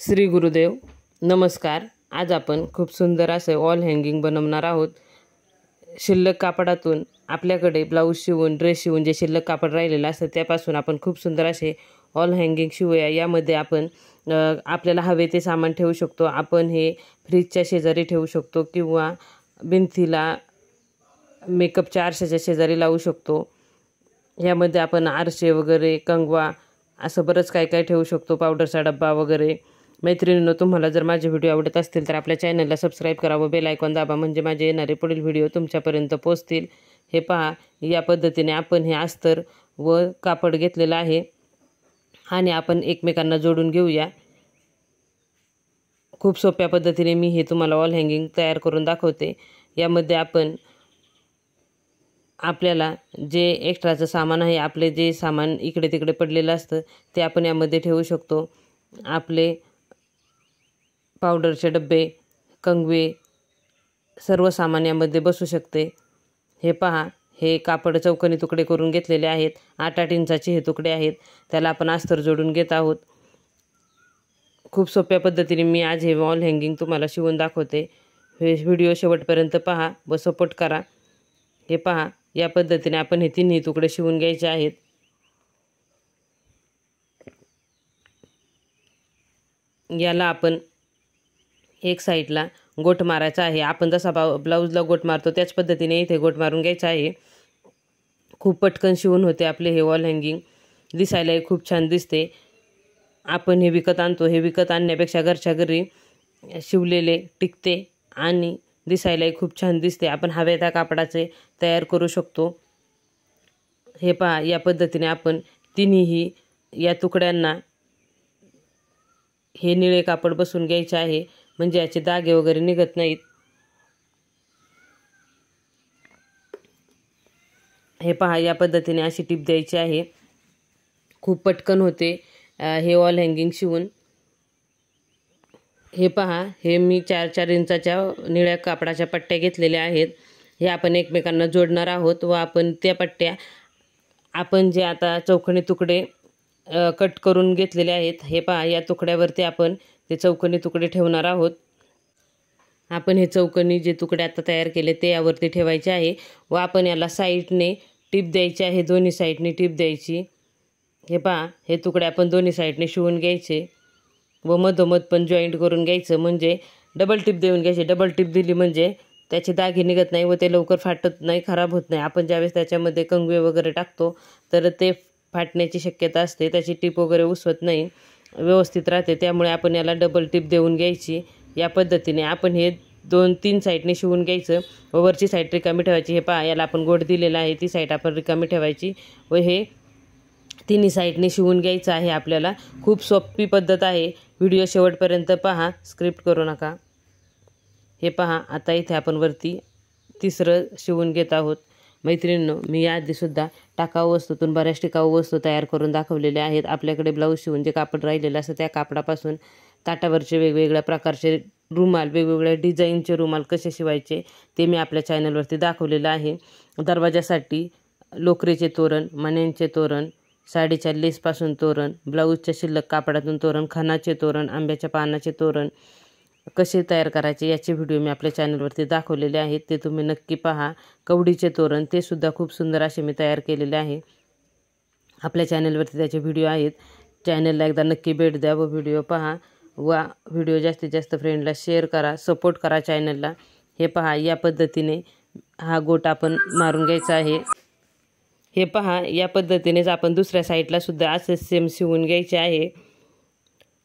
श्री गुरुदेव नमस्कार। आज आपण खूप सुंदर असे वॉल हँगिंग बनवणार आहोत। शिल्लक कापडातून आपल्याकडे ब्लाऊज शिवून ड्रेस शिवून जे शिल्लक कापड राहिलेलं असतं त्यापासून आपण खूप सुंदर असे वॉल हँगिंग शिवूया। यामध्ये आपण आपल्याला हवे ते सामान ठेवू शकतो। आपण हे फ्रीजच्या शेजारी ठेवू शकतो किंवा भिंतीला मेकअपच्या आरशाच्या शेजारी लावू शकतो। यामध्ये आपण आरसे वगैरे कंगवा असं बरंच काय काय ठेवू शकतो, पावडरचा डब्बा वगैरे। मैत्रिणींनो, तुम्हाला जर माझे व्हिडिओ आवडत असतील तर आपल्या चॅनलला सबस्क्राईब करा व बेल आयकॉन दाबा, म्हणजे माझे येणारे पुढील व्हिडिओ तुमच्यापर्यंत पोहोचतील। हे पहा, या पद्धतीने आपण हे अस्तर व कापड घेतलेलं आहे आणि आपण एकमेकांना जोडून घेऊया। खूप सोप्या पद्धतीने मी हे तुम्हाला वॉल हँगिंग तयार करून दाखवते। यामध्ये आपण आपल्याला जे एक्स्ट्राचं सामान आहे, आपले जे सामान इकडे तिकडे पडलेलं असतं ते आपण यामध्ये ठेवू शकतो। आपले पावडरचे डब्बे, कंगवे, सर्व सामान यामध्ये बसू शकते। हे पहा, हे कापड चौकोनी तुकडे करून घेतलेले आहेत। 8-8 इंचाचे हे तुकडे आहेत, त्याला आपण अस्तर जोडून घेत आहोत। खूप सोप्या पद्धतीने मी आज हे वॉल हँगिंग तुम्हाला शिवून दाखवते। हे व्हिडिओ शेवटपर्यंत पहा व सपोर्ट करा। हे पहा, या पद्धतीने आपण हे तिन्ही तुकडे शिवून घ्यायचे आहेत। याला आपण एक साईडला गोट मारायचा आहे। आपण जसा ब्लाऊजला गोट मारतो त्याच पद्धतीने इथे गोट मारून घ्यायचा आहे। खूप पटकन शिवून होते आपले हे वॉल हँगिंग, दिसायलाही खूप छान दिसते। आपण हे विकत आणतो, हे विकत आणण्यापेक्षा घरच्या घरी शिवलेले टिकते आणि दिसायलाही खूप छान दिसते। आपण हव्या त्या कापडाचे तयार करू शकतो। हे पहा, या पद्धतीने आपण तिन्ही या तुकड्यांना हे निळे कापड बसून घ्यायचे आहे, म्हणजे याचे दागे वगैरे निघत नाहीत। हे पहा, या पद्धतीने अशी टिप द्यायची आहे। खूप पटकन होते हे वॉल हँगिंग शिवून। हे पहा, हे मी 4-4 इंचाच्या निळ्या कापडाच्या पट्ट्या घेतलेल्या आहेत। हे आपण एकमेकांना जोडणार आहोत व आपण त्या पट्ट्या आपण जे आता चौकोनी तुकडे कट करून घेतलेले आहेत, हे पहा, या तुकड्यावरती आपण ते चौकोनी तुकडे ठेवणार आहोत। आपण हे चौकोनी जे तुकडे आता तयार केले ते यावरती ठेवायचे आहे व आपण याला साईडने टिप द्यायची आहे, दोन्ही साईडने टिप द्यायची। हे पहा, हे तुकडे आपण दोन्ही साईडने शिवून घ्यायचे व मधोमध पण जॉईंट करून घ्यायचं, म्हणजे डबल टिप देऊन घ्यायची। डबल टिप दिली म्हणजे त्याचे दागे निघत नाही व ते लवकर फाटत नाही, खराब होत नाही। आपण ज्यावेळेस त्याच्यामध्ये कंगवे वगैरे टाकतो तर ते फाटण्याची शक्यता असते, त्याची टिप वगैरे उसवत नाही, व्यवस्थित राहते। त्यामुळे आपण याला डबल टिप देऊन घ्यायची। या पद्धतीने आपण हे 2-3 साईडने शिवून घ्यायचं व वरची साईड रिकामी ठेवायची। हे पहा, याला आपण गोट दिलेला आहे, ती साईड आपण रिकामी ठेवायची व हे तिन्ही साईडने शिवून घ्यायचं आहे आपल्याला। खूप सोपी पद्धत आहे। व्हिडिओ शेवटपर्यंत पहा, स्क्रिप्ट करू नका। हे पहा, आता इथे आपण वरती तिसरं शिवून घेत आहोत। मैत्रिणींनो, मी याआधीसुद्धा टाकाऊ वस्तूतून बऱ्याच टिकाऊ वस्तू तयार करून दाखवलेल्या आहेत। आपल्याकडे ब्लाऊज शिवून जे कापड राहिलेलं असतं त्या कापडापासून ताटावरचे वेगवेगळ्या प्रकारचे रुमाल, वेगवेगळ्या डिझाईनचे रुमाल कसे शिवायचे ते मी आपल्या चॅनलवरती दाखवलेलं आहे। दरवाजासाठी लोकरीचे तोरण, मण्यांचे तोरण, साडीच्या लेसपासून तोरण, ब्लाऊजच्या शिल्लक कापडातून तोरण, खणाचे तोरण, आंब्याच्या पानाचे तोरण कसे तयार करायचे याचे व्हिडिओ मी आपल्या चॅनलवरती दाखवलेले आहेत, ते तुम्ही नक्की पहा। कवडीचे तोरण, ते सुद्धा खूप सुंदर असे मी तयार केलेले आहे। आपल्या चॅनलवरती त्याचे व्हिडिओ आहेत। चॅनलला एकदा नक्की भेट द्या व व्हिडिओ पहा व व्हिडिओ जास्तीत जास्त फ्रेंडला शेअर करा, सपोर्ट करा चॅनलला। हे पहा, या पद्धतीने हा गोट आपण मारून घ्यायचा आहे। हे पहा, या पद्धतीनेच आपण दुसऱ्या साईडला सुद्धा असे सेम शिवून घ्यायचे आहे।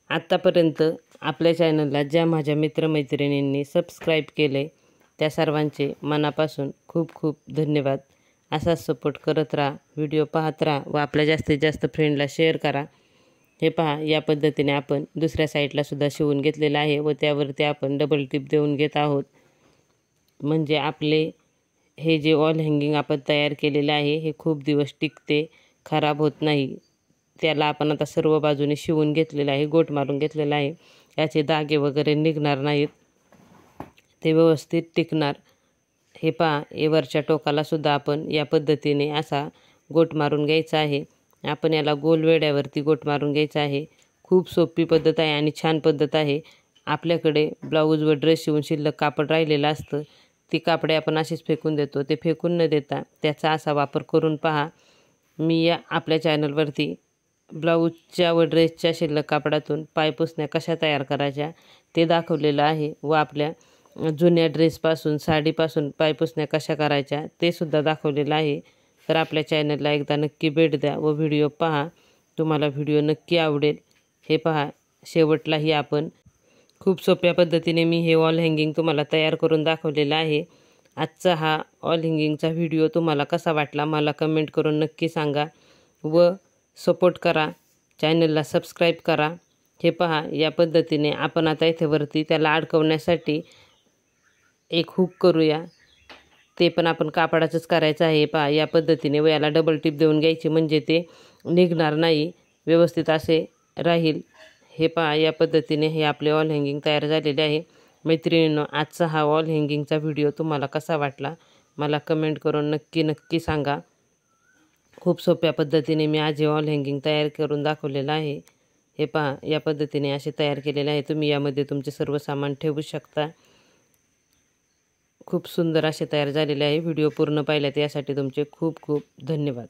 आत्तापर्यंत आपल्या चॅनलला ज्या माझ्या मित्रमैत्रिणींनी सबस्क्राईब केले त्या सर्वांचे मनापासून खूप खूप धन्यवाद। असाच सपोर्ट करत राहा, व्हिडिओ पाहत राहा व आपल्या जास्तीत जास्त फ्रेंडला शेअर करा। हे पहा, या पद्धतीने आपण दुसऱ्या साईडला सुद्धा शिवून घेतलेलं आहे व त्यावरती आपण डबल टिप देऊन घेत आहोत, म्हणजे आपले हे जे वॉल हँगिंग आपण तयार केलेलं आहे हे खूप दिवस टिकते, खराब होत नाही। त्याला आपण आता सर्व बाजूने शिवून घेतलेलं आहे, गोट मारून घेतलेला आहे, याचे दागे वगैरे निघणार नाहीत, ते व्यवस्थित टिकणार। हे पहा, वरच्या टोकाला सुद्धा आपण या पद्धतीने असा गोट मारून घ्यायचा आहे। आपण याला गोल वेड्यावरती गोट मारून घ्यायचा आहे। खूप सोपी पद्धत आहे आणि छान पद्धत आहे. आपल्याकडे ब्लाऊज व ड्रेस शिवून शिल्लक कापड राहिलेलं असतं, ती कापडे आपण अशीच फेकून देतो. ते फेकून न देता त्याचा असा वापर करून पहा. मी या आपल्या चॅनलवरती ब्लाऊजच्या व ड्रेसच्या शिल्लक कापडातून पायपुसण्या कशा तयार करायच्या ते दाखवलेलं आहे व आपल्या जुन्या ड्रेसपासून साडीपासून पायपुसण्या कशा करायच्या ते सुद्धा दाखवलेलं आहे. तर आपल्या चॅनलला एकदा नक्की भेट द्या व व्हिडिओ पहा. तुम्हाला व्हिडिओ नक्की आवडेल. हे पहा, शेवटलाही आपण खूप सोप्या पद्धतीने मी हे वॉल हँगिंग तुम्हाला तयार करून दाखवलेलं आहे. आजचा हा वॉल हँगिंगचा व्हिडिओ तुम्हाला कसा वाटला मला कमेंट करून नक्की सांगा व सपोर्ट करा. चॅनलला सबस्क्राईब करा. हे पहा, या पद्धतीने आपण आता इथे वरती त्याला अडकवण्यासाठी एक हुक करूया. ते पण आपण कापडाचंच करायचं आहे. पहा, या पद्धतीने व याला डबल टिप देऊन घ्यायची म्हणजे ते निघणार नाही, व्यवस्थित असे राहील. हे पहा, या पद्धतीने हे आपले वॉल हँगिंग तयार झालेले आहे. मैत्रिणींनो, आजचा हा वॉल हँगिंगचा व्हिडिओ तुम्हाला कसा वाटला मला कमेंट करून नक्की सांगा. खूप सोप्या पद्धतीने मी आज हे वॉल हँगिंग तयार करून दाखवलेलं आहे. हे पहा, या पद्धतीने असे तयार केलेले आहे. तुम्ही यामध्ये तुमचे सर्व सामान ठेवू शकता. खूप सुंदर असे तयार झालेले आहे. व्हिडिओ पूर्ण पाहिल्यात यासाठी तुमचे खूप खूप धन्यवाद.